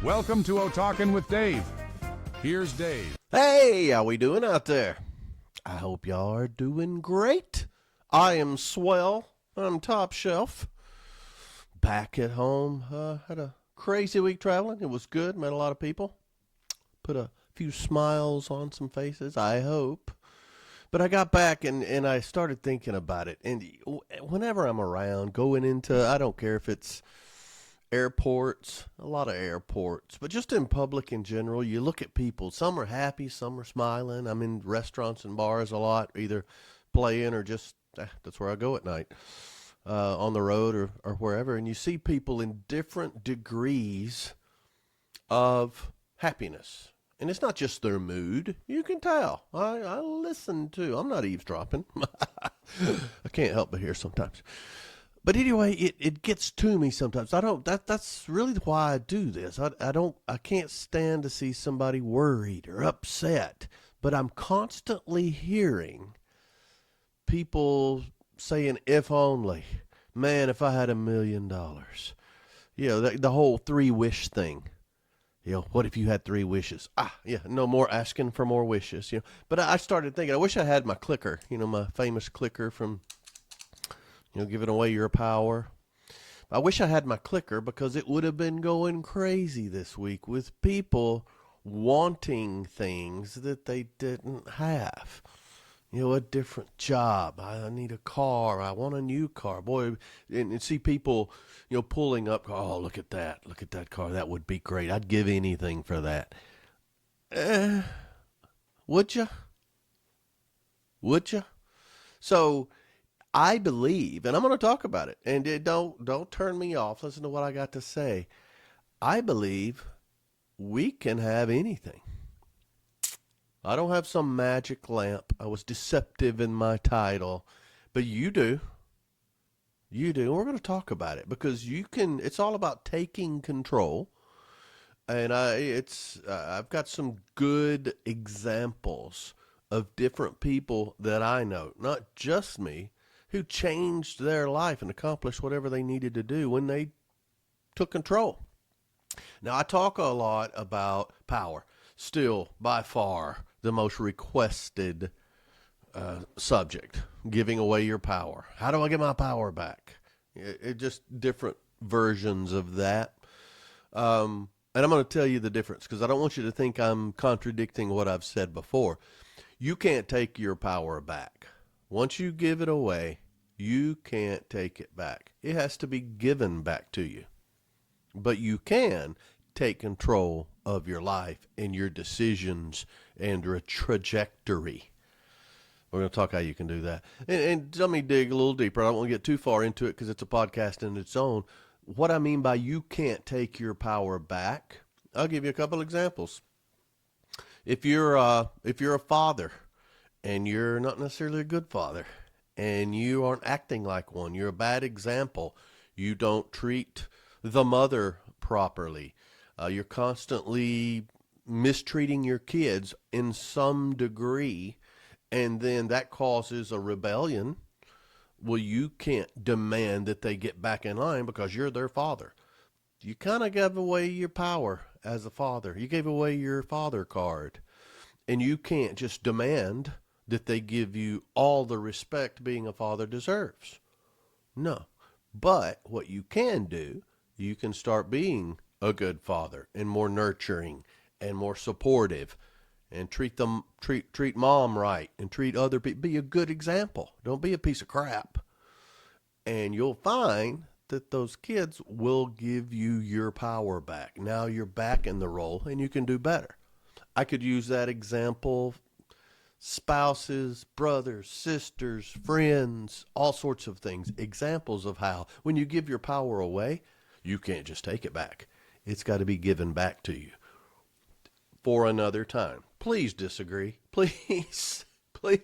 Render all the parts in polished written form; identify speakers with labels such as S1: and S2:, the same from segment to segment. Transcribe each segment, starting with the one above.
S1: Welcome to Talkin' with Dave. Here's Dave.
S2: Hey, how we doing out there? I hope y'all are doing great. I am swell. I'm top shelf. Back at home. Had a crazy week traveling. It was good. Met a lot of people. Put a few smiles on some faces, I hope. But I got back and I started thinking about it. And whenever I'm around, going into, I don't care if it's airports, a lot of airports, but just in public in general, you look at people. Some are happy, some are smiling. I'm in restaurants and bars a lot, either playing or just, that's where I go at night, on the road or wherever. And you see people in different degrees of happiness. And it's not just their mood. You can tell. I listen to. I'm not eavesdropping. I can't help but hear sometimes. But anyway, it gets to me sometimes. That's really why I do this. I can't stand to see somebody worried or upset. But I'm constantly hearing people saying, if only, man, if I had $1 million. You know, the whole 3-wish thing. You know, what if you had 3 wishes? No more asking for more wishes. You know, but I started thinking, I wish I had my clicker. You know, my famous clicker from, giving away your power. I wish I had my clicker because it would have been going crazy this week with people wanting things that they didn't have. You know, a different job. I need a car. I want a new car. Boy, and see people, pulling up. Oh, look at that. Look at that car. That would be great. I'd give anything for that. Would you? Would you? So I believe, and I'm going to talk about it, and don't turn me off. Listen to what I got to say. I believe we can have anything. I don't have some magic lamp. I was deceptive in my title, but you do. You do. And we're going to talk about it because it's all about taking control. And I've got some good examples of different people that I know, not just me, who changed their life and accomplished whatever they needed to do when they took control. Now, I talk a lot about power. Still, by far, the most requested subject, giving away your power. How do I get my power back? It just different versions of that. And I'm going to tell you the difference because I don't want you to think I'm contradicting what I've said before. You can't take your power back. Once you give it away, you can't take it back. It has to be given back to you. But you can take control of your life and your decisions and your trajectory. We're going to talk how you can do that. And let me dig a little deeper. I don't want to get too far into it because it's a podcast in its own. What I mean by you can't take your power back, I'll give you a couple examples. If you're a father and you're not necessarily a good father and you aren't acting like one, you're a bad example. You don't treat the mother properly. You're constantly mistreating your kids in some degree, and then that causes a rebellion. Well, you can't demand that they get back in line because you're their father. You kind of gave away your power as a father. You gave away your father card, and you can't just demand that they give you all the respect being a father deserves. No. But what you can do, you can start being a good father and more nurturing and more supportive and treat mom right and treat other people. Be a good example. Don't be a piece of crap. And you'll find that those kids will give you your power back. Now you're back in the role and you can do better. I could use that example. Spouses, brothers, sisters, friends, all sorts of things. Examples of how when you give your power away, you can't just take it back. It's got to be given back to you for another time. Please disagree. Please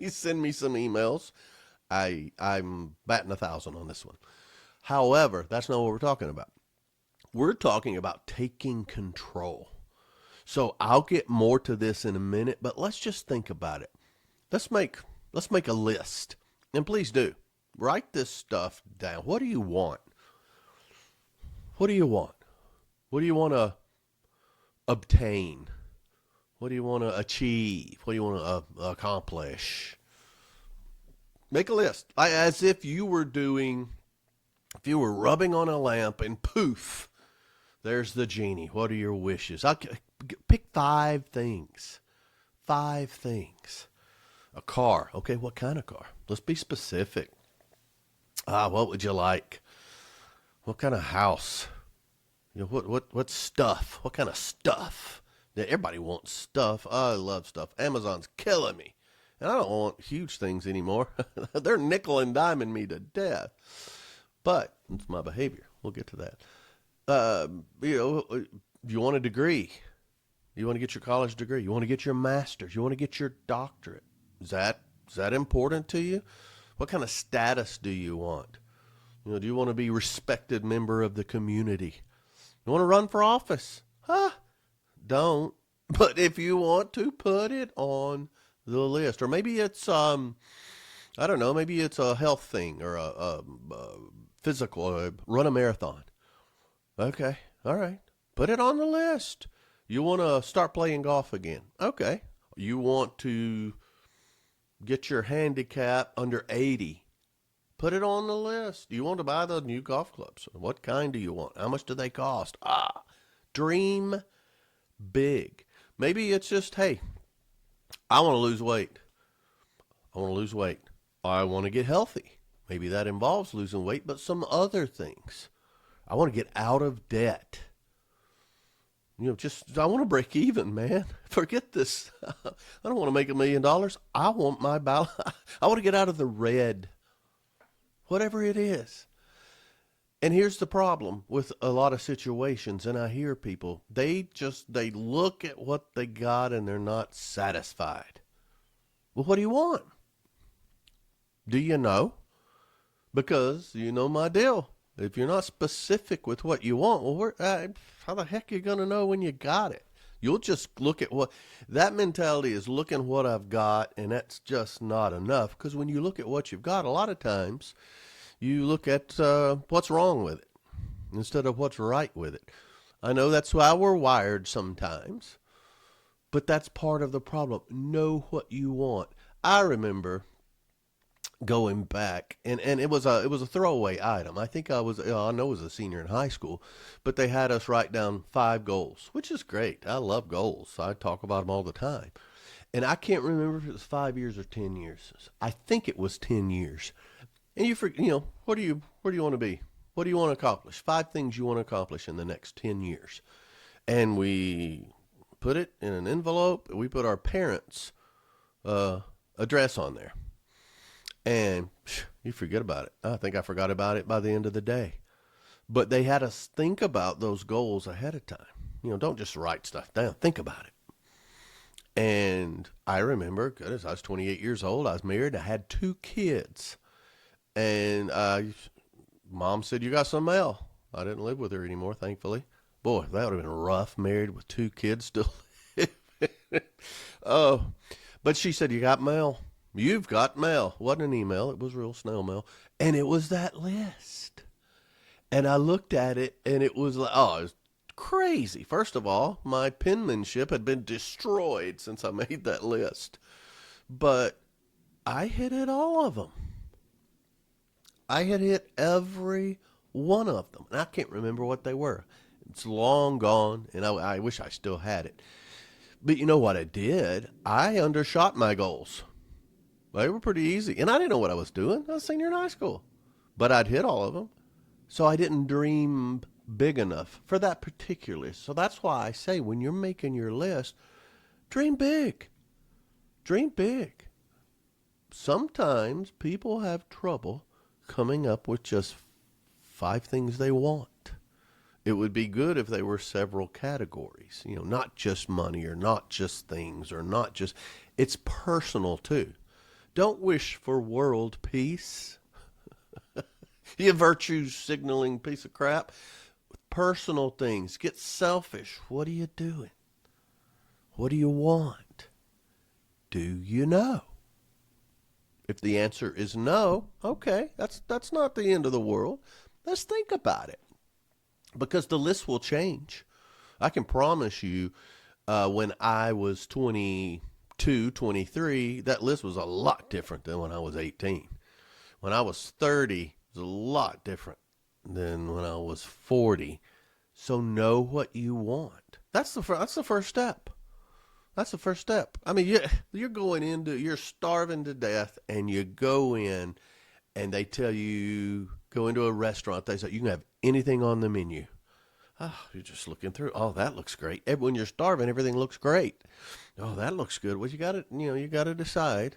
S2: send me some emails. I'm batting 1,000 on this one. However, that's not what we're talking about. We're talking about taking control. So I'll get more to this in a minute, but let's just think about it. Let's make a list. And please do. Write this stuff down. What do you want? What do you want? What do you want to obtain? What do you want to achieve? What do you want to accomplish? Make a list. As if you were rubbing on a lamp and poof, there's the genie. What are your wishes? Pick 5 things. 5 things. A car. Okay, what kind of car? Let's be specific. What would you like? What kind of house? What stuff? What kind of stuff? Yeah, everybody wants stuff. I love stuff. Amazon's killing me. And I don't want huge things anymore. They're nickel and diming me to death. But it's my behavior. We'll get to that. You want a degree. You want to get your college degree. You want to get your master's. You want to get your doctorate. Is that important to you? What kind of status do you want? Do you want to be a respected member of the community? You want to run for office? Don't. But if you want to, put it on the list. Or maybe it's, I don't know, maybe it's a health thing or a physical, run a marathon. Okay, all right. Put it on the list. You want to start playing golf again. Okay. You want to get your handicap under 80. Put it on the list. You want to buy the new golf clubs. What kind do you want? How much do they cost? Dream big. Maybe it's just, hey, I want to lose weight. I want to get healthy. Maybe that involves losing weight, but some other things. I want to get out of debt. I want to break even, man. Forget this. I don't want to make $1 million. I want my balance. I want to get out of the red. Whatever it is. And here's the problem with a lot of situations, and I hear people, they look at what they got and they're not satisfied. Well, what do you want? Do you know? Because you know my deal. If you're not specific with what you want, well, how the heck are you going to know when you got it? You'll just look at that mentality is looking what I've got, and that's just not enough. Because when you look at what you've got, a lot of times you look at what's wrong with it instead of what's right with it. I know that's how we're wired sometimes, but that's part of the problem. Know what you want. I remember going back, and it was a throwaway item. I think I know I was a senior in high school, but they had us write down 5 goals, which is great. I love goals. I talk about them all the time. And I can't remember if it was 5 years or 10 years. I think it was 10 years. And where do you want to be? What do you want to accomplish? 5 things you want to accomplish in the next 10 years. And we put it in an envelope. We put our parents' address on there. And you forget about it. I think I forgot about it by the end of the day. But they had us think about those goals ahead of time. Don't just write stuff down. Think about it. And I remember, goodness, I was 28 years old. I was married. I had 2 kids. And Mom said, you got some mail. I didn't live with her anymore, thankfully. Boy, that would have been rough, married with 2 kids still. Oh, but she said, you got mail. You've got mail. Wasn't an email. It was real snail mail. And it was that list. And I looked at it, and it was like, it was crazy. First of all, my penmanship had been destroyed since I made that list. But I had hit all of them. I had hit every one of them. And I can't remember what they were. It's long gone, and I wish I still had it. But you know what I did? I undershot my goals. They were pretty easy. And I didn't know what I was doing. I was a senior in high school. But I'd hit all of them. So I didn't dream big enough for that particular list. So that's why I say when you're making your list, dream big. Dream big. Sometimes people have trouble coming up with just 5 things they want. It would be good if they were several categories, not just money or not just things or not just, it's personal too. Don't wish for world peace. You virtue signaling piece of crap. Personal things. Get selfish. What are you doing? What do you want? Do you know? If the answer is no, okay, that's not the end of the world. Let's think about it. Because the list will change. I can promise you, when I was 22, 23, that list was a lot different than when I was 18. When I was 30, it was a lot different than when I was 40. So know what you want. That's the first step. That's the first step. I mean, you're starving to death, and you go in, and they tell you, go into a restaurant, they say, you can have anything on the menu. Oh, you're just looking through. Oh, that looks great. When you're starving, everything looks great. Oh, that looks good. Well, you got to decide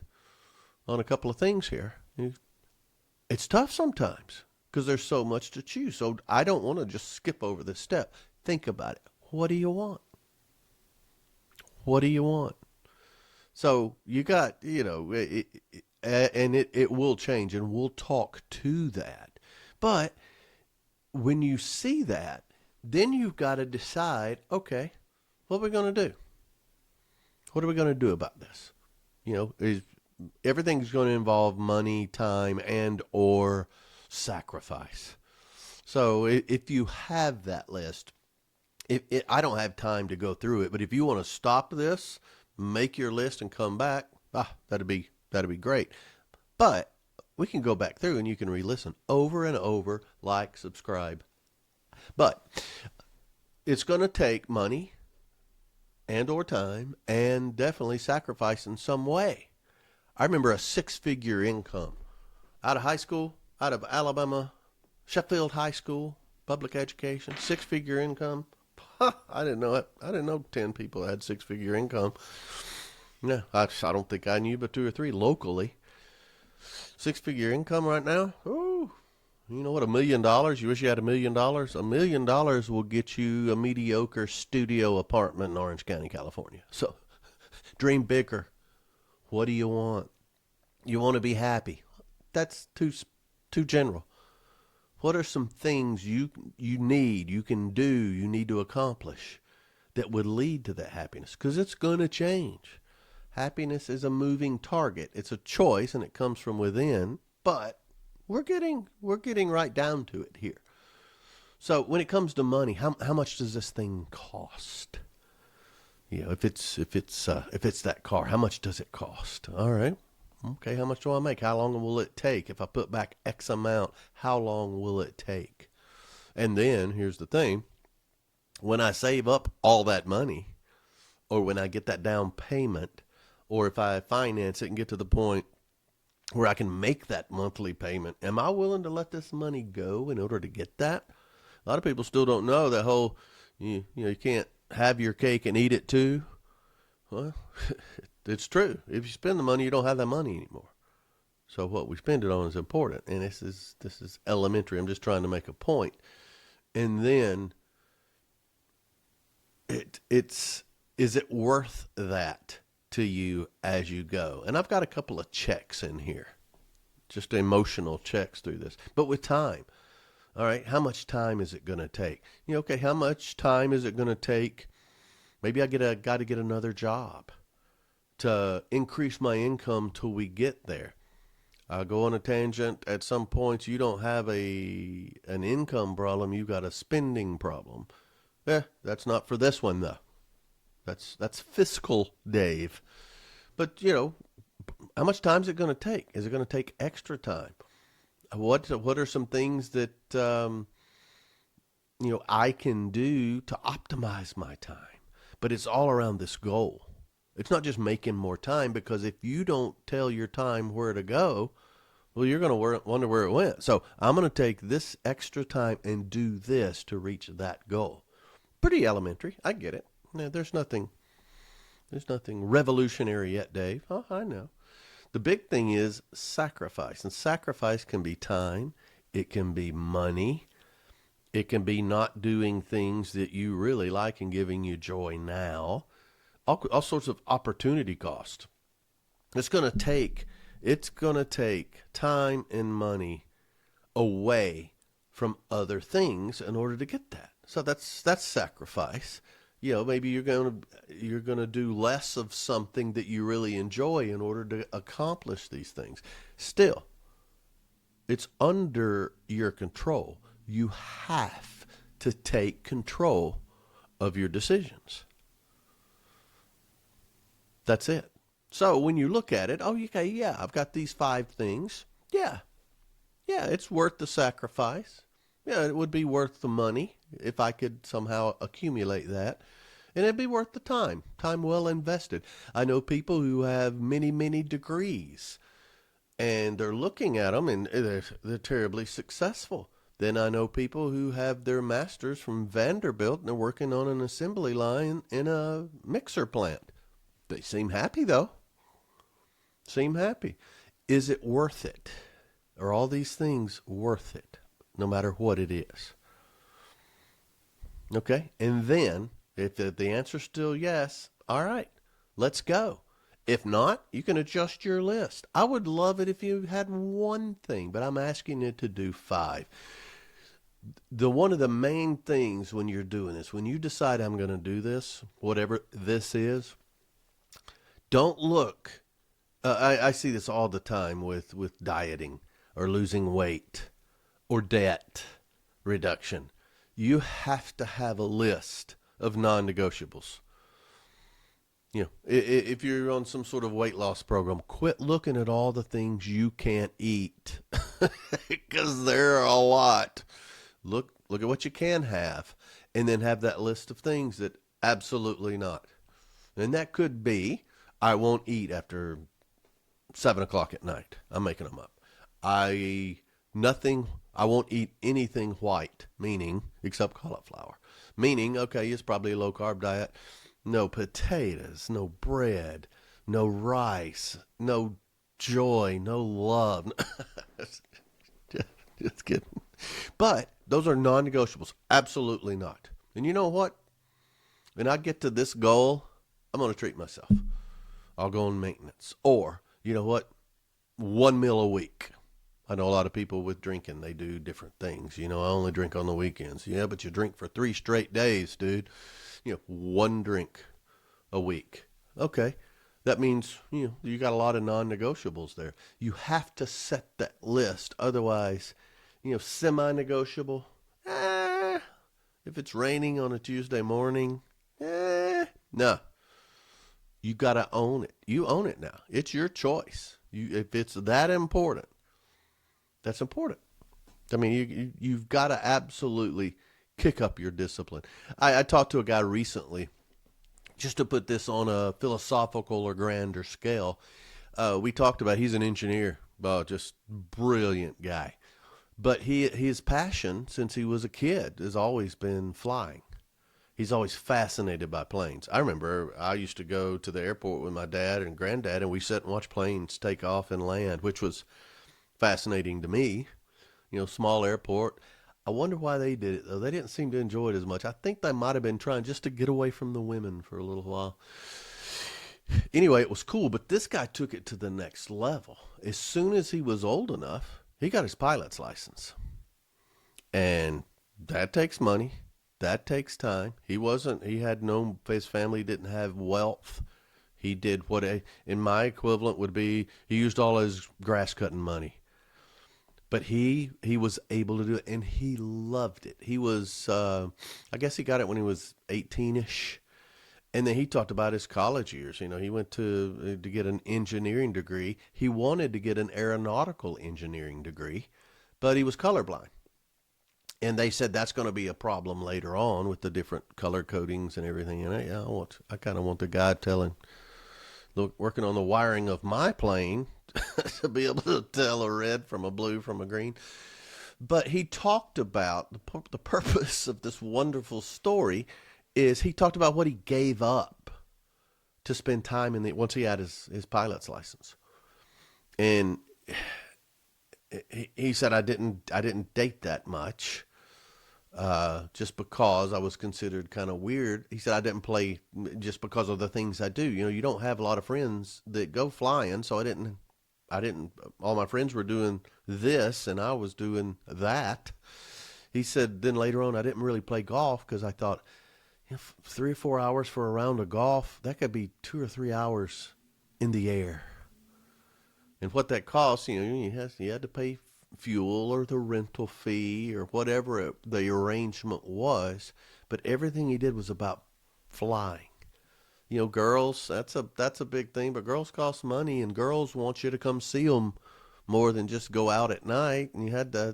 S2: on a couple of things here. It's tough sometimes because there's so much to choose. So I don't want to just skip over this step. Think about it. What do you want? What do you want? So you got, it will change, and we'll talk to that. But when you see that, then you've got to decide, okay, what are we going to do? What are we going to do about this? Everything's going to involve money, time, and or sacrifice. So if you have that list, I don't have time to go through it, but if you want to stop this, make your list and come back, that'd be great. But we can go back through and you can re-listen over and over, like, subscribe. But it's going to take money and or time and definitely sacrifice in some way. I remember a 6-figure income out of high school, out of Alabama, Sheffield High School, public education, 6-figure income. I didn't know it. I didn't know 10 people had 6-figure income. No, I don't think I knew but 2 or 3 locally. 6-figure income right now. Ooh, you know what? $1 million. You wish you had $1 million. $1 million will get you a mediocre studio apartment in Orange County, California. So, dream bigger. What do you want? You want to be happy. That's too general. What are some things you need, you can do, you need to accomplish that would lead to that happiness? Because it's going to change. Happiness is a moving target. It's a choice, and it comes from within. But we're getting right down to it here. So when it comes to money, how much does this thing cost? If it's that car, how much does it cost? All right. Okay, how much do I make? How long will it take? If I put back X amount, how long will it take? And then, here's the thing. When I save up all that money, or when I get that down payment, or if I finance it and get to the point where I can make that monthly payment, am I willing to let this money go in order to get that? A lot of people still don't know that whole, you can't have your cake and eat it too. Well, it's true. If you spend the money, you don't have that money anymore. So what we spend it on is important. And this is elementary. I'm just trying to make a point. And then is it worth that to you as you go? And I've got a couple of checks in here, just emotional checks through this. But with time, all right, how much time is it going to take? Okay, how much time is it going to take? Maybe I got to get another job to increase my income till we get there. I'll go on a tangent. At some points, you don't have an income problem. You got a spending problem. That's not for this one, though. That's fiscal, Dave. But, how much time is it going to take? Is it going to take extra time? What are some things that, I can do to optimize my time? But it's all around this goal. It's not just making more time, because if you don't tell your time where to go, well, you're going to wonder where it went. So I'm going to take this extra time and do this to reach that goal. Pretty elementary. I get it. There's nothing revolutionary yet, Dave. Oh, I know. The big thing is sacrifice. And sacrifice can be time. It can be money. It can be not doing things that you really like and giving you joy now. All sorts of opportunity cost. It's going to take time and money away from other things in order to get that. So that's sacrifice. Maybe you're going to do less of something that you really enjoy in order to accomplish these things. Still, it's under your control. You have to take control of your decisions. That's it. So when you look at it, oh, okay, yeah, I've got these 5 things. Yeah, yeah, it's worth the sacrifice. Yeah, it would be worth the money if I could somehow accumulate that. And it'd be worth the time well invested. I know people who have many, many degrees, and they're looking at them and they're terribly successful. Then I know people who have their masters from Vanderbilt and they're working on an assembly line in a mixer plant. They seem happy though. Seem happy. Is it worth it? Are all these things worth it, no matter what it is? Okay, and then if the answer's still yes, all right, let's go. If not, you can adjust your list. I would love it if you had one thing, but I'm asking you to do 5. One of the main things when you're doing this, when you decide I'm going to do this, whatever this is, don't look. I see this all the time with dieting or losing weight or debt reduction. You have to have a list of non-negotiables. You know, if you're on some sort of weight loss program, quit looking at all the things you can't eat because there are a lot. Look at what you can have, and then have that list of things that absolutely not. And that could be, I won't eat after 7 o'clock at night. I'm making them up. I won't eat anything white, meaning, except cauliflower. Meaning, okay, it's probably a low carb diet. No potatoes, no bread, no rice, no joy, no love. Just kidding. But those are non-negotiables. Absolutely not. And you know what? When I get to this goal, I'm going to treat myself. I'll go on maintenance. Or, you know what? 1 meal a week. I know a lot of people with drinking, they do different things. You know, I only drink on the weekends. Yeah, but you drink for 3 straight days, dude. You know, 1 drink a week. Okay. That means, you know, you got a lot of non-negotiables there. You have to set that list. Otherwise, you know, semi-negotiable. If it's raining on a Tuesday morning, no. You got to own it. You own it now. It's your choice. If it's that important, that's important. I mean, you've got to absolutely kick up your discipline. I talked to a guy recently, just to put this on a philosophical or grander scale. We talked about, he's an engineer, just brilliant guy. But his passion since he was a kid has always been flying. He's always fascinated by planes. I remember I used to go to the airport with my dad and granddad, and we sit and watch planes take off and land, which was fascinating to me. You know, small airport. I wonder why they did it, though. They didn't seem to enjoy it as much. I think they might have been trying just to get away from the women for a little while. Anyway, it was cool, but this guy took it to the next level. As soon as he was old enough, he got his pilot's license. And that takes money. That takes time. His family didn't have wealth. He did what in my equivalent would be, he used all his grass cutting money. But he was able to do it, and he loved it. He was, I guess he got it when he was 18-ish. And then he talked about his college years. You know, he went to get an engineering degree. He wanted to get an aeronautical engineering degree, but he was colorblind. And they said that's going to be a problem later on with the different color codings and everything. And I kind of want the guy working on the wiring of my plane to be able to tell a red from a blue from a green. But he talked about the purpose of this wonderful story is he talked about what he gave up to spend time once he had his pilot's license. And he said, I didn't date that much. Just because I was considered kind of weird. He said, I didn't play just because of the things I do. You know, you don't have a lot of friends that go flying. So all my friends were doing this and I was doing that. He said, then later on, I didn't really play golf because I thought, 3 or 4 hours for a round of golf, that could be 2 or 3 hours in the air. And what that costs, you had to pay fuel or the rental fee or whatever the arrangement was, but everything he did was about flying. Girls, that's a big thing, but girls cost money, and girls want you to come see them more than just go out at night. And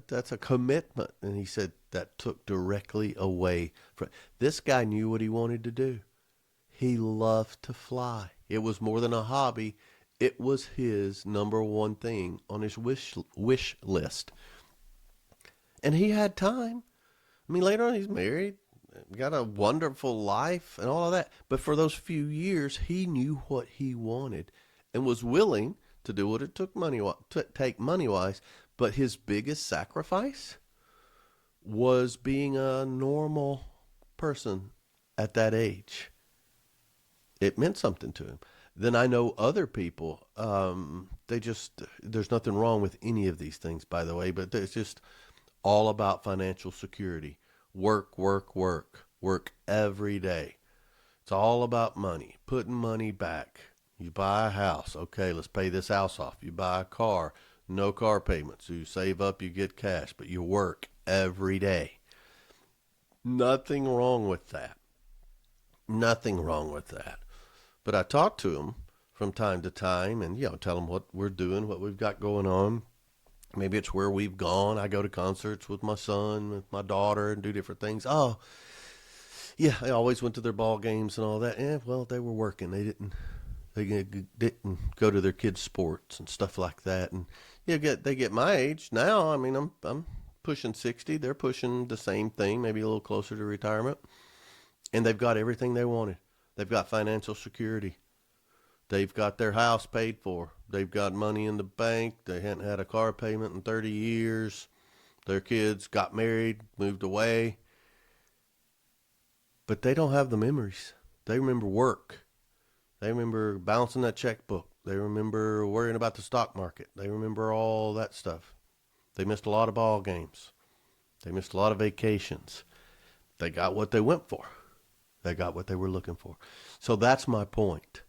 S2: that's a commitment. And he said that took directly away from this guy knew what he wanted to do. He loved to fly. It was more than a hobby. It was his number one thing on his wish list. And he had time. I mean, later on he's married, got a wonderful life and all of that. But for those few years, he knew what he wanted and was willing to do what it took take money wise. But his biggest sacrifice was being a normal person at that age. It meant something to him. Then I know other people, there's nothing wrong with any of these things, by the way, but it's just all about financial security. Work, work, work, work every day. It's all about money, putting money back. You buy a house. Okay, let's pay this house off. You buy a car, no car payments. You save up, you get cash, but you work every day. Nothing wrong with that. Nothing wrong with that. But I talk to him from time to time and, tell him what we're doing, what we've got going on. Maybe it's where we've gone. I go to concerts with my son, with my daughter, and do different things. Oh, yeah, I always went to their ball games and all that. Well, they were working. They didn't go to their kids' sports and stuff like that. And they get my age now. I mean, I'm pushing 60. They're pushing the same thing, maybe a little closer to retirement. And they've got everything they wanted. They've got financial security. They've got their house paid for. They've got money in the bank. They hadn't had a car payment in 30 years. Their kids got married, moved away. But they don't have the memories. They remember work. They remember bouncing that checkbook. They remember worrying about the stock market. They remember all that stuff. They missed a lot of ball games. They missed a lot of vacations. They got what they went for. They got what they were looking for. So that's my point.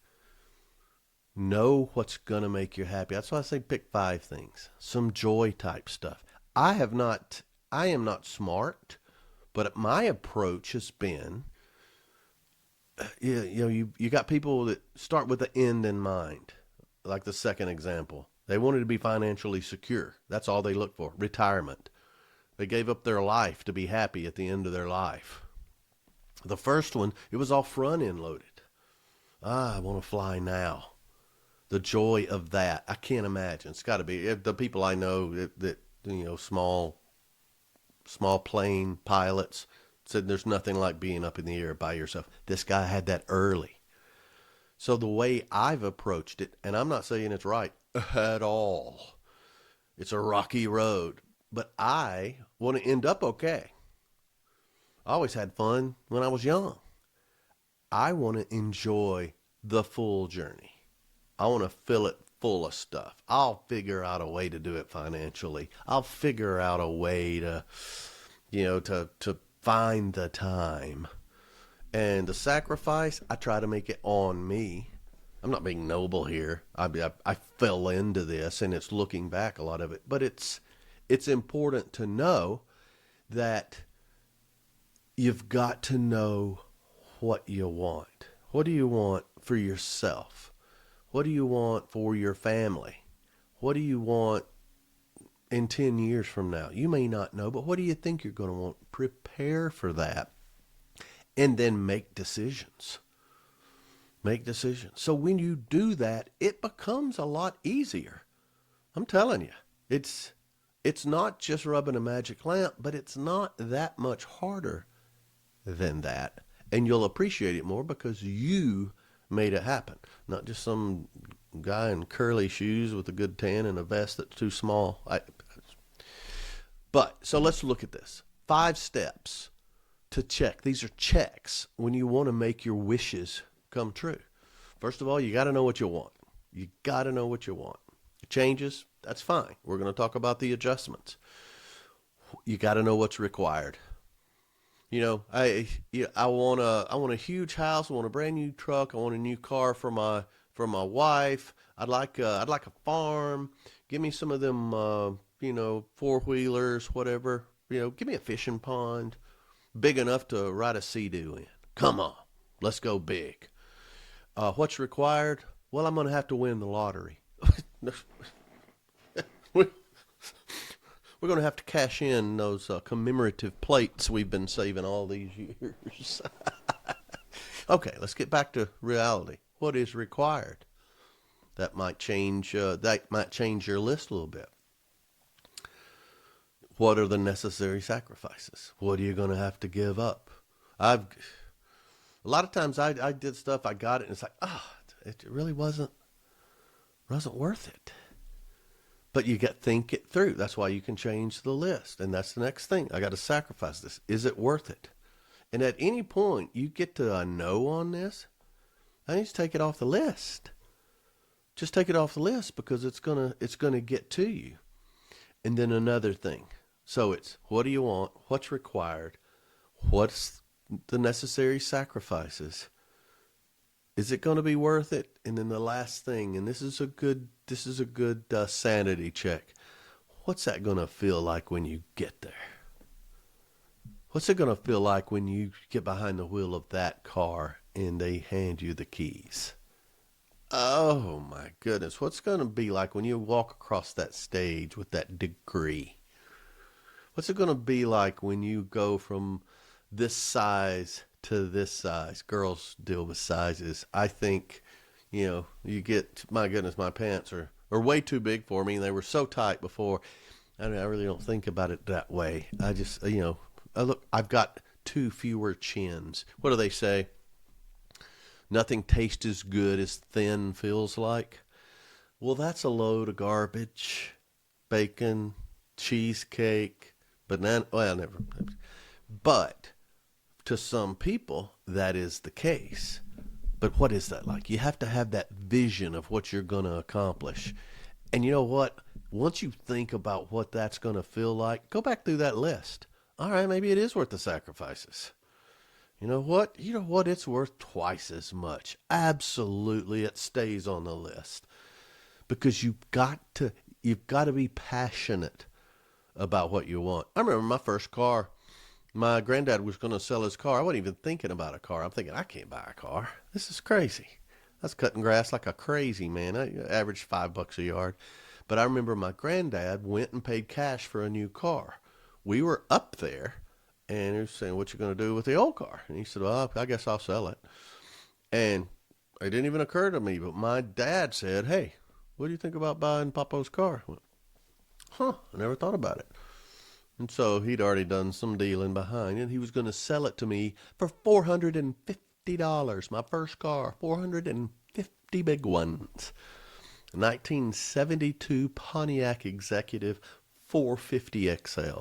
S2: Know what's going to make you happy. That's why I say pick 5 things. Some joy type stuff. I am not smart, but my approach has been, you got people that start with the end in mind. Like the second example. They wanted to be financially secure. That's all they look for. Retirement. They gave up their life to be happy at the end of their life. The first one, it was all front end loaded. I want to fly now. The joy of that, I can't imagine. It's got to be the people I know that small plane pilots said there's nothing like being up in the air by yourself. This guy had that early. So the way I've approached it, and I'm not saying it's right at all. It's a rocky road, but I want to end up okay. I always had fun when I was young. I want to enjoy the full journey. I want to fill it full of stuff. I'll figure out a way to do it financially. I'll figure out a way to, to find the time. And the sacrifice, I try to make it on me. I'm not being noble here. I fell into this, and it's looking back a lot of it. But it's important to know that you've got to know what you want. What do you want for yourself? What do you want for your family? What do you want in 10 years from now? You may not know, but what do you think you're going to want? Prepare for that. And then make decisions. Make decisions. So when you do that, it becomes a lot easier. I'm telling you, it's not just rubbing a magic lamp, but it's not that much harder than that. And you'll appreciate it more because you made it happen. Not just some guy in curly shoes with a good tan and a vest that's too small. So let's look at this. 5 steps to check. These are checks when you want to make your wishes come true. First of all, you got to know what you want. You got to know what you want. Changes, that's fine. We're going to talk about the adjustments. You got to know what's required. I want a huge house. I want a brand new truck. I want a new car for my wife. I'd like a farm. Give me some of them 4-wheelers, whatever. Give me a fishing pond big enough to ride a Sea-Doo in. Come on, let's go big. What's required? Well, I'm going to have to win the lottery. We're going to have to cash in those commemorative plates we've been saving all these years. Okay, let's get back to reality. What is required? That might change. That might change your list a little bit. What are the necessary sacrifices? What are you going to have to give up? A lot of times I did stuff, I got it, and it's like, it really wasn't worth it. But you think it through. That's why you can change the list. And that's the next thing. I got to sacrifice this. Is it worth it? And at any point you get to a no on this, I need to take it off the list. Just take it off the list because it's gonna get to you. And then another thing. So it's, what do you want? What's required? What's the necessary sacrifices? Is it going to be worth it? And then the last thing, and this is a good sanity check. What's that going to feel like when you get there? What's it going to feel like when you get behind the wheel of that car and they hand you the keys? Oh my goodness. What's it going to be like when you walk across that stage with that degree? What's it going to be like when you go from this size to this size? Girls deal with sizes. I think, you get, my goodness, my pants are way too big for me. They were so tight before. I really don't think about it that way. I just, I've got 2 fewer chins. What do they say? Nothing tastes as good as thin feels like. Well, that's a load of garbage. Bacon, cheesecake, banana. Well, never. But to some people, that is the case. But what is that like? You have to have that vision of what you're going to accomplish. And you know what? Once you think about what that's going to feel like, go back through that list. All right, maybe it is worth the sacrifices. You know what? It's worth twice as much. Absolutely, it stays on the list. Because you've got to be passionate about what you want. I remember my first car. My granddad was going to sell his car. I wasn't even thinking about a car. I'm thinking, I can't buy a car. This is crazy. I was cutting grass like a crazy man. I averaged $5 a yard. But I remember my granddad went and paid cash for a new car. We were up there, and he was saying, what you going to do with the old car? And he said, well, I guess I'll sell it. And it didn't even occur to me, but my dad said, hey, what do you think about buying Papa's car? I went, I never thought about it. And so he'd already done some dealing behind it. He was going to sell it to me for $450. My first car, 450 big ones. 1972 Pontiac Executive 450 XL.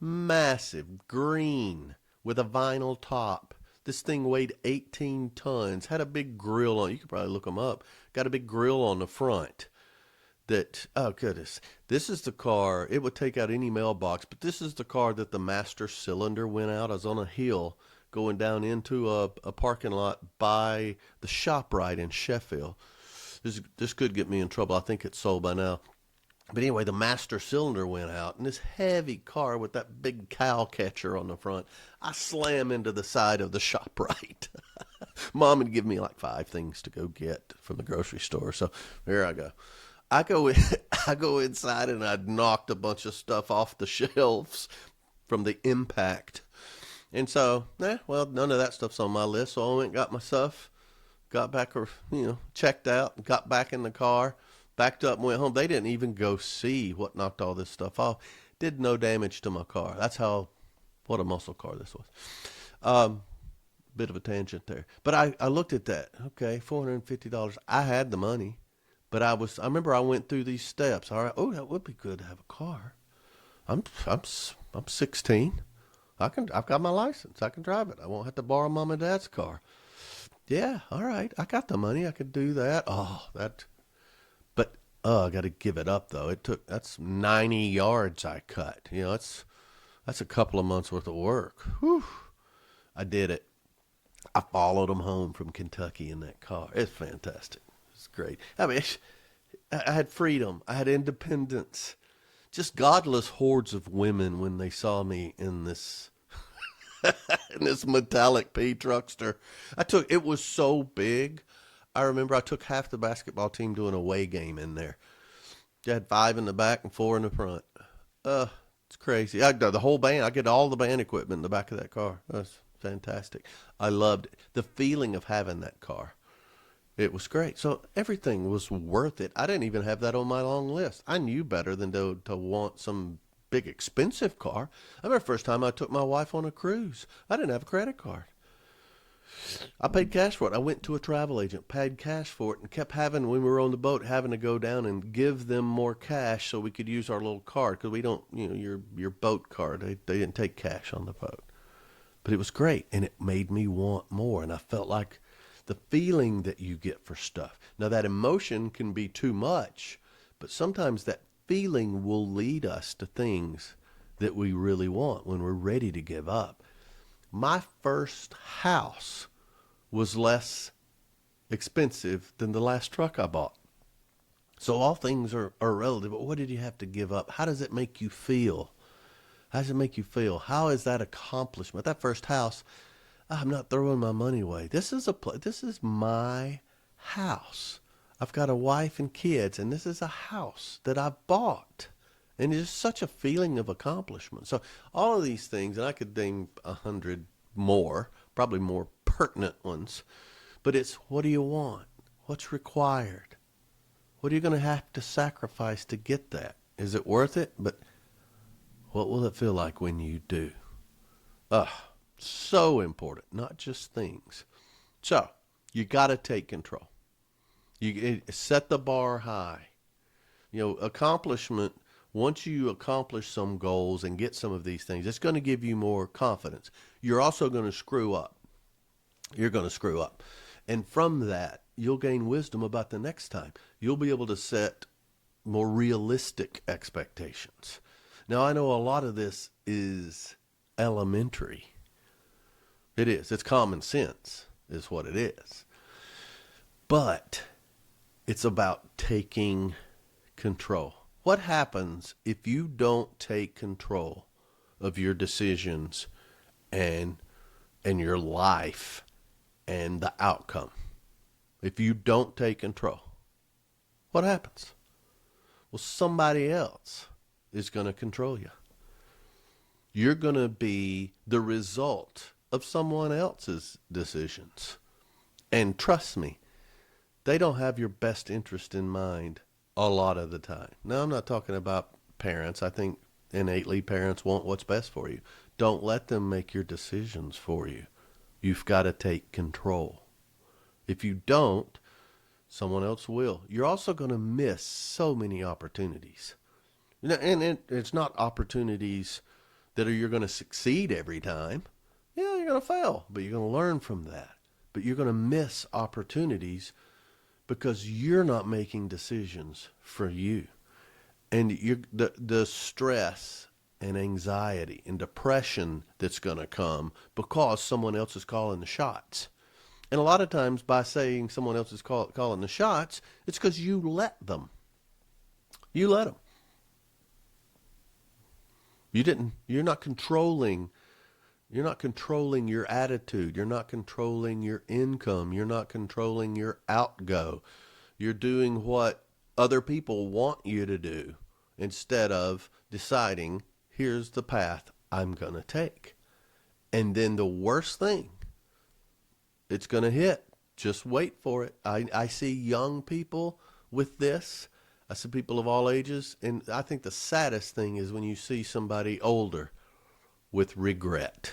S2: Massive, green, with a vinyl top. This thing weighed 18 tons. Had a big grill on. You could probably look them up. Got a big grill on the front. Oh goodness, this is the car, it would take out any mailbox, but this is the car that the master cylinder went out. I was on a hill going down into a parking lot by the ShopRite in Sheffield. This could get me in trouble. I think it's sold by now. But anyway, the master cylinder went out, and this heavy car with that big cow catcher on the front, I slam into the side of the ShopRite. Mom had given me like 5 things to go get from the grocery store, so here I go. I go inside, and I'd knocked a bunch of stuff off the shelves from the impact. And so, none of that stuff's on my list. So I went and got my stuff, got back, checked out, got back in the car, backed up and went home. They didn't even go see what knocked all this stuff off. Did no damage to my car. What a muscle car this was. Bit of a tangent there. But I looked at that. Okay, $450. I had the money. But I remember I went through these steps. All right. Oh, that would be good to have a car. I'm 16. I've got my license. I can drive it. I won't have to borrow mom and dad's car. Yeah. All right. I got the money. I could do that. But I got to give it up though. That's 90 yards I cut. That's a couple of months worth of work. Whew. I did it. I followed them home from Kentucky in that car. It's fantastic. It's great. I mean, I had freedom. I had independence. just godless hordes of women when they saw me in this in this metallic P truckster. It was so big. I remember I took half the basketball team to an away game in there. You had 5 in the back and 4 in the front. It's crazy. The whole band, I get all the band equipment in the back of that car. That's fantastic. I loved it. The feeling of having that car. It was great. So everything was worth it. I didn't even have that on my long list. I knew better than to want some big expensive car. I remember the first time I took my wife on a cruise. I didn't have a credit card. I paid cash for it. I went to a travel agent, paid cash for it, and kept having, when we were on the boat, having to go down and give them more cash so we could use our little card, because we don't, your boat card, they didn't take cash on the boat. But it was great, and it made me want more, and I felt like the feeling that you get for stuff. Now, that emotion can be too much, but sometimes that feeling will lead us to things that we really want when we're ready to give up. My first house was less expensive than the last truck I bought. So all things are relative, but what did you have to give up? How does it make you feel? How does it make you feel? How is that accomplishment? That first house, I'm not throwing my money away. This is my house. I've got a wife and kids, and this is a house that I bought. And it's such a feeling of accomplishment. So all of these things, and I could name 100 more, probably more pertinent ones, but it's, what do you want? What's required? What are you going to have to sacrifice to get that? Is it worth it? But what will it feel like when you do? So important, not just things. So you got to take control. You set the bar high. Accomplishment. Once you accomplish some goals and get some of these things, it's going to give you more confidence. You're also going to screw up. You're going to screw up. And from that, you'll gain wisdom about the next time. You'll be able to set more realistic expectations. Now, I know a lot of this is elementary. It is. It's common sense is what it is. But it's about taking control. What happens if you don't take control of your decisions and your life and the outcome? If you don't take control, what happens? Well, somebody else is going to control you. You're going to be the result of someone else's decisions. And trust me, they don't have your best interest in mind a lot of the time. Now, I'm not talking about parents. I think innately parents want what's best for you. Don't let them make your decisions for you. You've got to take control. If you don't, someone else will. You're also going to miss so many opportunities. And it's not opportunities that you're going to succeed every time. Yeah, you're going to fail, but you're going to learn from that. But you're going to miss opportunities because you're not making decisions for you. And the stress and anxiety and depression that's going to come because someone else is calling the shots. And a lot of times by saying someone else is calling the shots, it's because you let them. You let them. You didn't. You're not controlling your attitude. You're not controlling your income. You're not controlling your outgo. You're doing what other people want you to do instead of deciding, here's the path I'm going to take. And then the worst thing, it's going to hit. Just wait for it. I see young people with this. I see people of all ages. And I think the saddest thing is when you see somebody older with regret.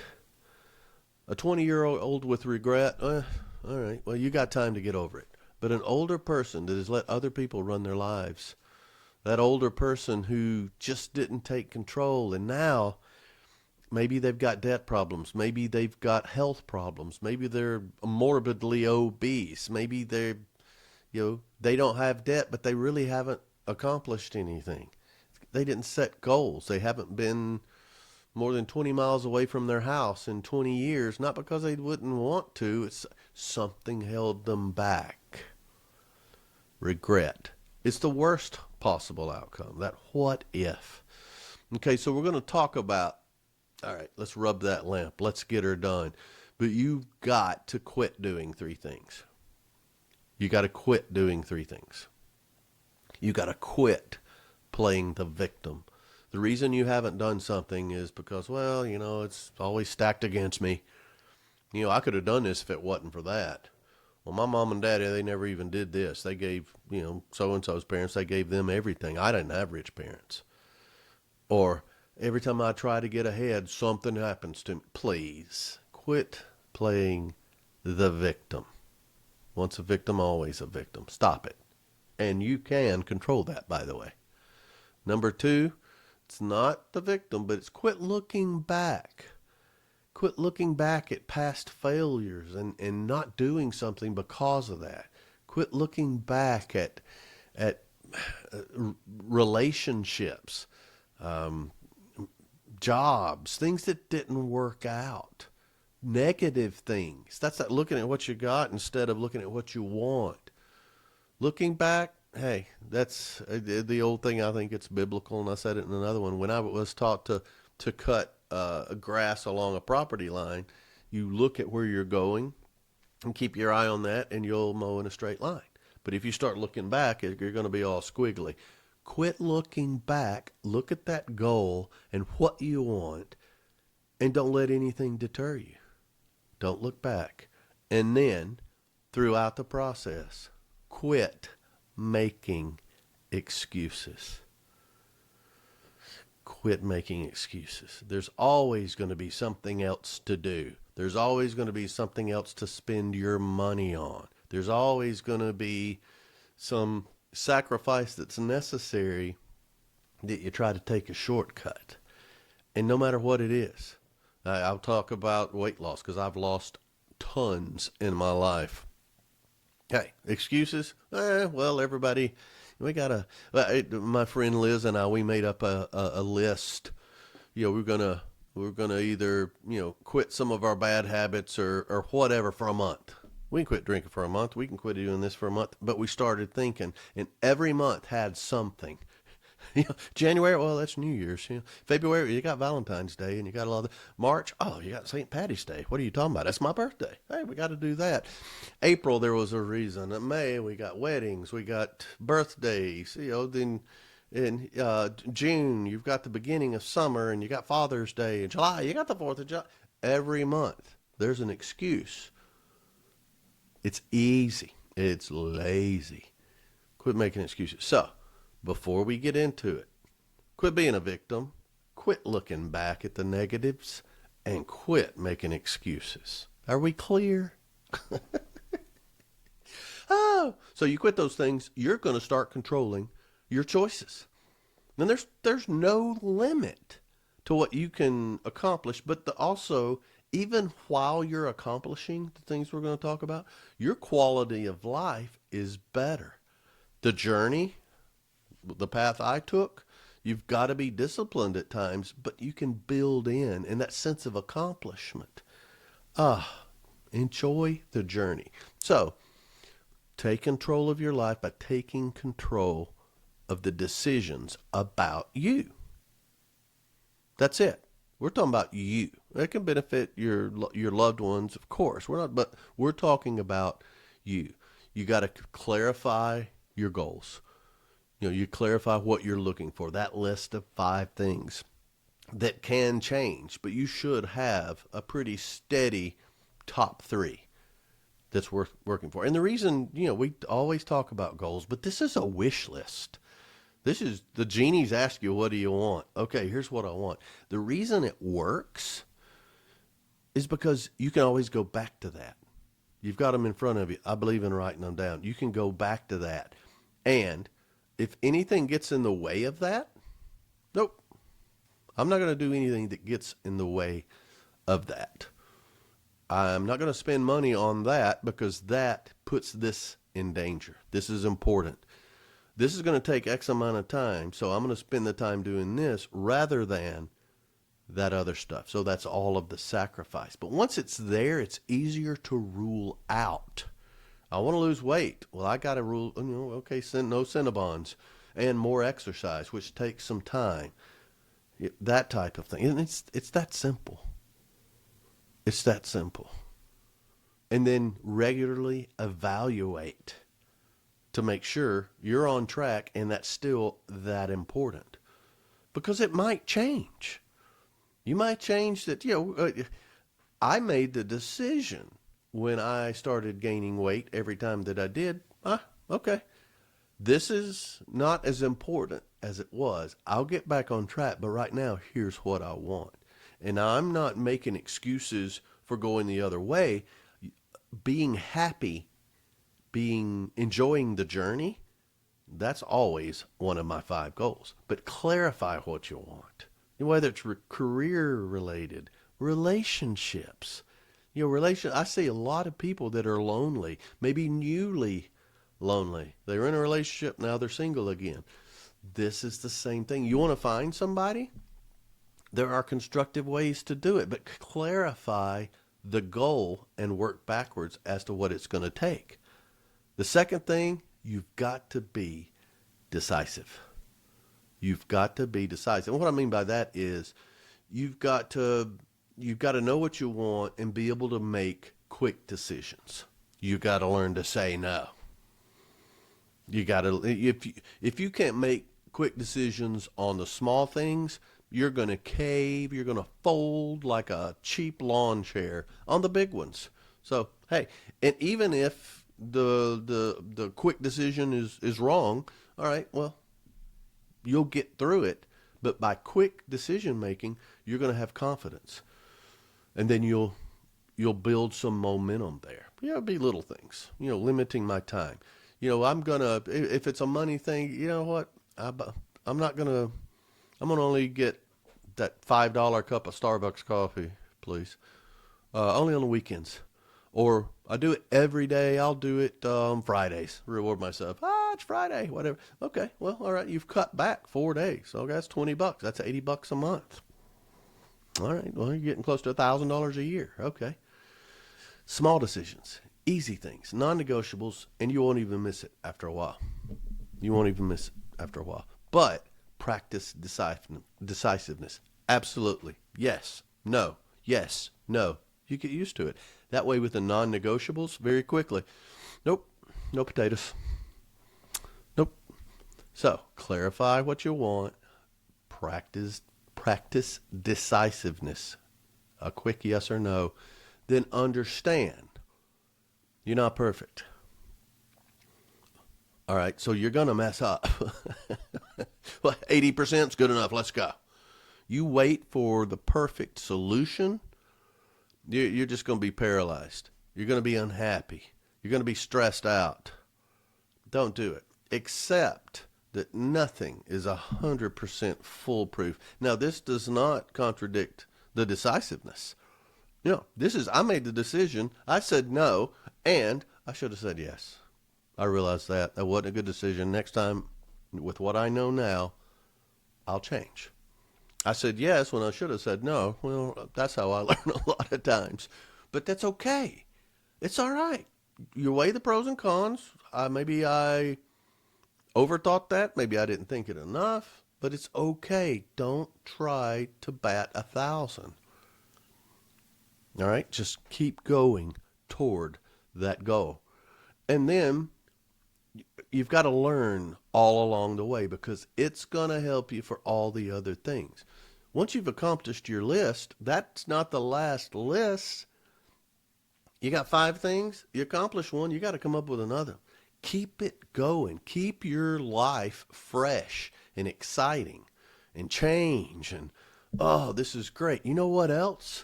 S2: A 20-year-old with regret, all right, well, you got time to get over it. But an older person that has let other people run their lives, that older person who just didn't take control, and now maybe they've got debt problems, maybe they've got health problems, maybe they're morbidly obese, maybe they don't have debt, but they really haven't accomplished anything. They didn't set goals. They haven't been more than 20 miles away from their house in 20 years, not because they wouldn't want to. It's something held them back. Regret. It's the worst possible outcome, that what if. Okay, so we're going to talk about, all right, let's rub that lamp. Let's get her done. But you've got to quit doing three things. You got to quit doing three things. You got to quit playing the victim. The reason you haven't done something is because, well, it's always stacked against me. I could have done this if it wasn't for that. Well, my mom and daddy, they never even did this. They gave, so-and-so's parents, they gave them everything. I didn't have rich parents. Or every time I try to get ahead, something happens to me. Please quit playing the victim. Once a victim, always a victim. Stop it. And you can control that, by the way. Number two, it's not the victim, but it's quit looking back. Quit looking back at past failures and not doing something because of that. Quit looking back at relationships, jobs, things that didn't work out, negative things. That's that looking at what you got instead of looking at what you want. Looking back, hey, that's the old thing. I think it's biblical, and I said it in another one. When I was taught to cut grass along a property line, you look at where you're going and keep your eye on that, and you'll mow in a straight line. But if you start looking back, you're going to be all squiggly. Quit looking back. Look at that goal and what you want, and don't let anything deter you. Don't look back. And then, throughout the process, quit making excuses. Quit making excuses. There's always going to be something else to do. There's always going to be something else to spend your money on. There's always going to be some sacrifice that's necessary that you try to take a shortcut. And no matter what it is, I'll talk about weight loss because I've lost tons in my life. Hey, excuses? Well, everybody, we got my friend Liz and I, we made up a list. We're gonna either, quit some of our bad habits or whatever for a month. We can quit drinking for a month. We can quit doing this for a month. But we started thinking, and every month had something. January, well, that's New Year's. February, you got Valentine's Day, and you got a lot of March. Oh, you got St. Patty's Day. What are you talking about? That's my birthday. Hey, we got to do that. April, there was a reason. In May, we got weddings. We got birthdays. Then in June, you've got the beginning of summer, and you got Father's Day. In July, you got the 4th of July. Every month, there's an excuse. It's easy. It's lazy. Quit making excuses. So, before we get into it, quit being a victim, quit looking back at the negatives, and quit making excuses. Are we clear? So you quit those things, you're going to start controlling your choices. And there's no limit to what you can accomplish, but also, even while you're accomplishing the things we're going to talk about, your quality of life is better. The journey, the path I took, you've got to be disciplined at times, but you can build in that sense of accomplishment. Enjoy the journey. So, take control of your life by taking control of the decisions about you. That's it. We're talking about you. That can benefit your loved ones, of course. But we're talking about you. You got to clarify your goals. You clarify what you're looking for. That list of 5 things that can change, but you should have a pretty steady top 3 that's worth working for. And the reason, we always talk about goals, but this is a wish list. This is, the genies ask you, what do you want? Okay, here's what I want. The reason it works is because you can always go back to that. You've got them in front of you. I believe in writing them down. You can go back to that. And if anything gets in the way of that, nope. I'm not going to do anything that gets in the way of that. I'm not going to spend money on that because that puts this in danger. This is important. This is going to take X amount of time, so I'm going to spend the time doing this rather than that other stuff. So that's all of the sacrifice. But once it's there, it's easier to rule out. I want to lose weight. Well, I got to rule, okay, no Cinnabons and more exercise, which takes some time. That type of thing. And it's that simple. It's that simple. And then regularly evaluate to make sure you're on track and that's still that important. Because it might change. You might change that, I made the decision when I started gaining weight every time that I did. Okay, this is not as important as it was. I'll get back on track, but right now, here's what I want. And I'm not making excuses for going the other way. Being happy, enjoying the journey, that's always one of my 5 goals. But clarify what you want, whether it's career related, relationships. I see a lot of people that are lonely, maybe newly lonely. They're in a relationship, now they're single again. This is the same thing. You want to find somebody? There are constructive ways to do it, but clarify the goal and work backwards as to what it's going to take. The second thing, you've got to be decisive. You've got to be decisive. And what I mean by that is you've got to know what you want and be able to make quick decisions. You've got to learn to say no. If you can't make quick decisions on the small things, you're going to cave, you're going to fold like a cheap lawn chair on the big ones. So, hey, and even if the quick decision is wrong, all right, well, you'll get through it. But by quick decision making, you're going to have confidence. And then you'll build some momentum there. It'll be little things, limiting my time. I'm going to, if it's a money thing, you know what? I'm going to only get that $5 cup of Starbucks coffee, please. Only on the weekends. Or I do it every day. I'll do it Fridays. Reward myself. It's Friday, whatever. Okay, well, all right. You've cut back 4 days. So that's $20. That's $80 a month. All right. Well, you're getting close to $1,000 a year. Okay. Small decisions, easy things, non-negotiables, and you won't even miss it after a while. But practice decisiveness. Absolutely. Yes. No. Yes. No. You get used to it. That way with the non-negotiables, very quickly. Nope. No potatoes. Nope. So clarify what you want. Practice decisiveness. A quick yes or no. Then understand you're not perfect. All right, so you're going to mess up. Well, 80% is good enough. Let's go. You wait for the perfect solution, you're just going to be paralyzed. You're going to be unhappy. You're going to be stressed out. Don't do it. Accept that nothing is 100% foolproof. Now, this does not contradict the decisiveness. I made the decision. I said no, and I should have said yes. I realized that wasn't a good decision. Next time, with what I know now, I'll change. I said yes when I should have said no. Well, that's how I learn a lot of times. But that's okay. It's all right. You weigh the pros and cons. Maybe I overthought that. Maybe I didn't think it enough. But it's okay. Don't try to bat 1,000. All right? Just keep going toward that goal. And then you've got to learn all along the way because it's going to help you for all the other things. Once you've accomplished your list, that's not the last list. You got 5 things, you accomplish one, you got to come up with another. Keep it going. Keep your life fresh and exciting and change. And, oh, this is great. You know what else?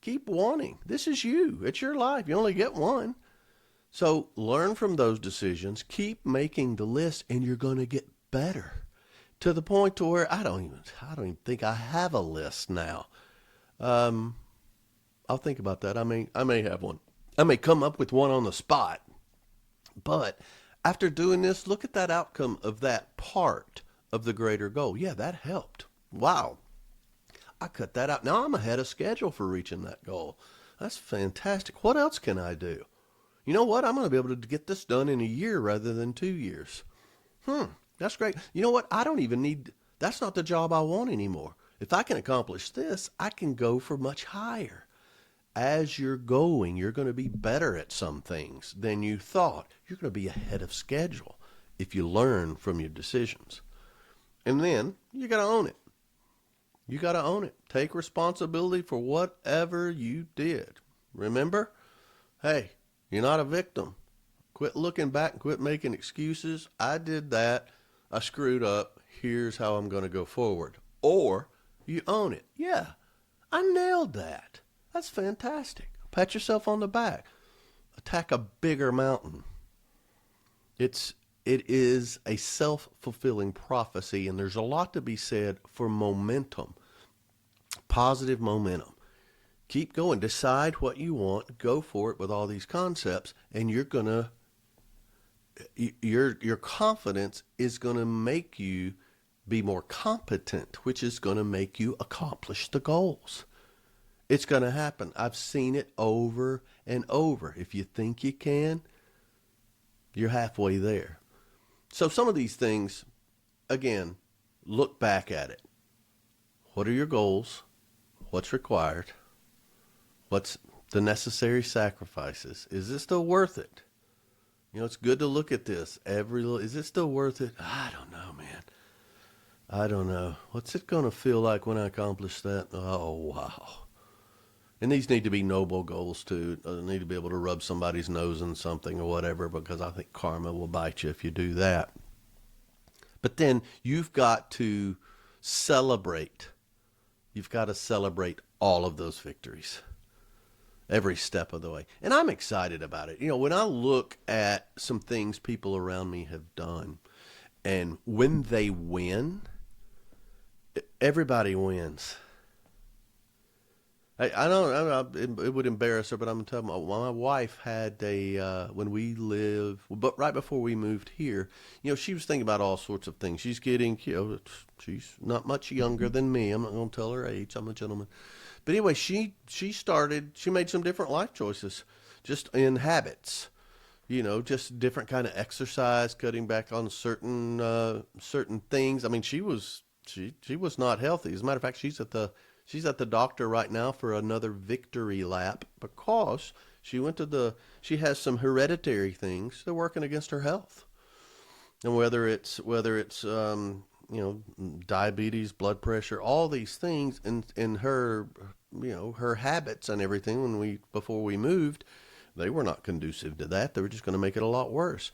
S2: Keep wanting. This is you. It's your life. You only get one. So learn from those decisions, keep making the list, and you're going to get better to the point to where I don't even think I have a list now. I'll think about that. I may have one. I may come up with one on the spot. But after doing this, look at that outcome of that part of the greater goal. Yeah, that helped. Wow. I cut that out. Now I'm ahead of schedule for reaching that goal. That's fantastic. What else can I do? You know what? I'm going to be able to get this done in a year rather than 2 years. That's great. You know what? I don't even need That's not the job I want anymore. If I can accomplish this, I can go for much higher. As you're going, you're going to be better at some things than you thought. You're going to be ahead of schedule if you learn from your decisions. And then you got to own it. You got to own it. Take responsibility for whatever you did. Remember, hey, you're not a victim. Quit looking back and quit making excuses. I did that. I screwed up. Here's how I'm going to go forward. Or you own it. Yeah, I nailed that. That's fantastic. Pat yourself on the back. Attack a bigger mountain. It is a self-fulfilling prophecy, and there's a lot to be said for momentum, positive momentum. Keep going. Decide what you want. Go for it with all these concepts, and your confidence is going to make you be more competent, which is going to make you accomplish the goals. It's going to happen. I've seen it over and over. If you think you can, you're halfway there. So some of these things, again, look back at it. What are your goals? What's required? What's the necessary sacrifices? Is this still worth it? You know, it's good to look at this. Is it still worth it? I don't know, man. I don't know. What's it going to feel like when I accomplish that? Oh, wow. And these need to be noble goals too. Doesn't need to be able to rub somebody's nose in something or whatever, because I think karma will bite you if you do that. But then you've got to celebrate. You've got to celebrate all of those victories every step of the way. And I'm excited about it. You know, when I look at some things people around me have done, and when they win, everybody wins. I don't. It would embarrass her, but I'm telling you, my wife had when we lived, but right before we moved here, you know, she was thinking about all sorts of things. She's getting, you know, she's not much younger than me. I'm not going to tell her age. I'm a gentleman. But anyway, she made some different life choices, just in habits. You know, just different kind of exercise, cutting back on certain things. I mean, she was not healthy. As a matter of fact, she's at the doctor right now for another victory lap because she has some hereditary things. They're working against her health. And whether it's you know, diabetes, blood pressure, all these things in her, you know, her habits and everything before we moved, they were not conducive to that. They were just going to make it a lot worse.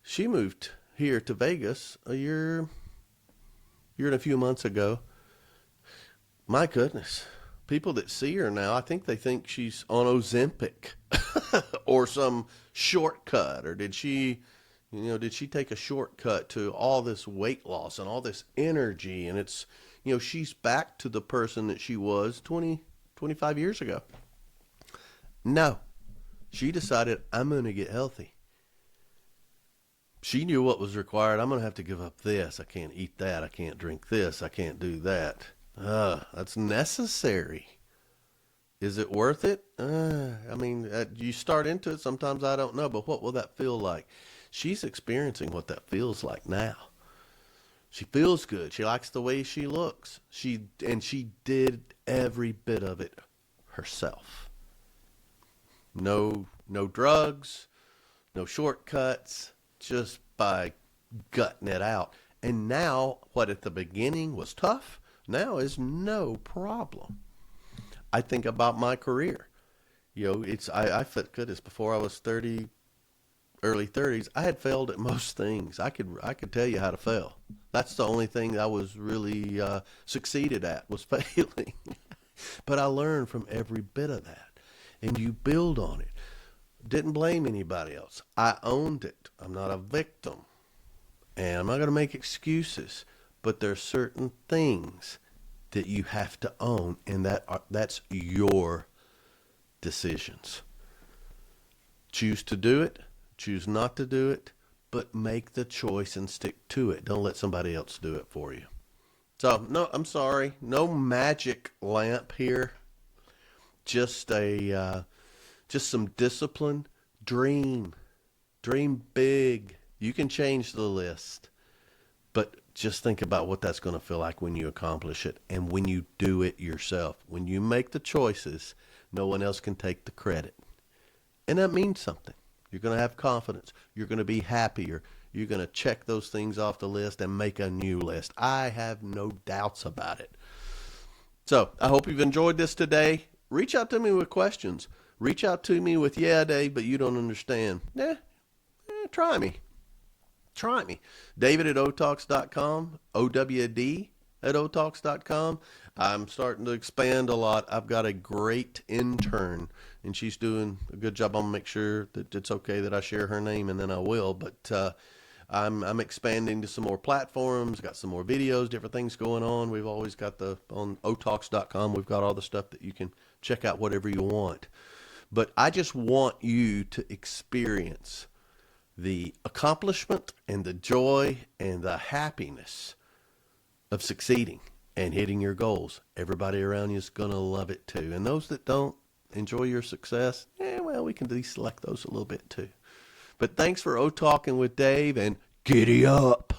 S2: She moved here to Vegas a year and a few months ago. My goodness, people that see her now, I think they think she's on Ozempic or some shortcut, or did she take a shortcut to all this weight loss and all this energy? And it's, you know, she's back to the person that she was 25 years ago. No, she decided, I'm going to get healthy. She knew what was required. I'm going to have to give up this. I can't eat that. I can't drink this. I can't do that. That's necessary. Is it worth it? I mean, you start into it. Sometimes I don't know, but what will that feel like? She's experiencing what that feels like now. She feels good. She likes the way she looks. She did every bit of it herself. No drugs, no shortcuts, just by gutting it out. And now, what at the beginning was tough, now is no problem. I think about my career. You know, I felt good as before I was 30, early 30s. I had failed at most things. I could tell you how to fail. That's the only thing I was really succeeded at, was failing. But I learned from every bit of that. And you build on it. Didn't blame anybody else. I owned it. I'm not a victim. And I'm not going to make excuses. But there's certain things that you have to own, and that's your decisions. Choose to do it, choose not to do it, but make the choice and stick to it. Don't let somebody else do it for you. So, no, I'm sorry, no magic lamp here. Just some discipline. Dream big. You can change the list, but just think about what that's going to feel like when you accomplish it and when you do it yourself. When you make the choices, no one else can take the credit. And that means something. You're going to have confidence. You're going to be happier. You're going to check those things off the list and make a new list. I have no doubts about it. So I hope you've enjoyed this today. Reach out to me with questions. Reach out to me with, yeah, Dave, but you don't understand. Try me. Try me. David at otalks.com, OWD at otalks.com. I'm starting to expand a lot. I've got a great intern, and she's doing a good job. I'm going to make sure that it's okay that I share her name, and then I will. But I'm expanding to some more platforms, got some more videos, different things going on. We've always got on otalks.com, we've got all the stuff that you can check out whatever you want. But I just want you to experience the accomplishment and the joy and the happiness of succeeding and hitting your goals. Everybody around you is going to love it too. And those that don't enjoy your success, well, we can deselect those a little bit too. But thanks for O-Talking with Dave, and giddy up.